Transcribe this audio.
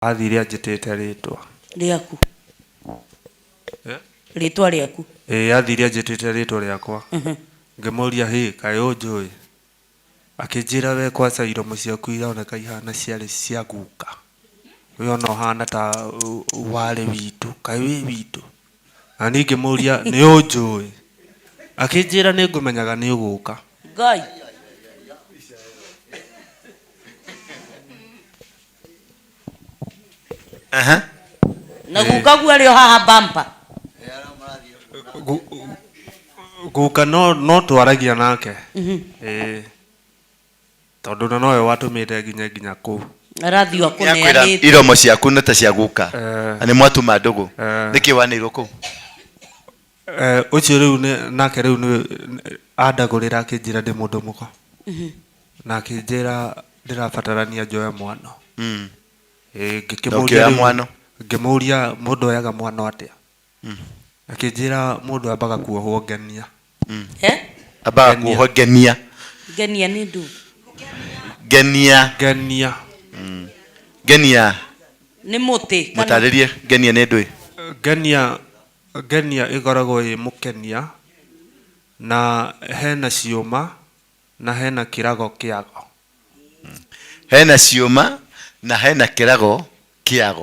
athire anjĩtĩte rĩtwa rĩaku rĩtwa rĩaku athire anjĩtĩte rĩtwa rĩakwa ngĩmũria kaĩ ũnjũĩ akĩnjĩra we kwaca iromo ciaku ironeka ihana ciarĩ cia guka we ona ũhana ta warĩ witũ kaĩ wĩ witũ na niĩ ngĩmũria nĩ ũnjũĩ akĩnjĩra nĩ ngũmenyaga nĩ ũgũka Ngai na guka guarĩ o haha bampa guka no twaragia nake tondũ na nowe watũmĩte nginya kũu arathio akũneanĩte iromo ciaku nĩ ta cia guka nĩ mwatuma ndũgũ nĩkĩ wanĩirwo kũu ũcio rĩu nake rĩu nĩ andagũrĩra akĩnjĩra ndĩ mũndũ mũko na akĩnjĩra ndĩrabatarania njoe mwano ngĩmũria mũndũ oyaga mwano atĩa akĩnjĩra mũndũ ambaga kuohwo ngenia ambaga kuohwo ngenia ngenia nĩ ndũ ngenia ngenia nĩ mũtĩ mũtarĩrie ngenia nĩ ndũ ngenia ĩkoragwo ĩ mũkenia na hena ciũma na hena kĩrago kĩago hena ciũma na hena kĩrago kĩago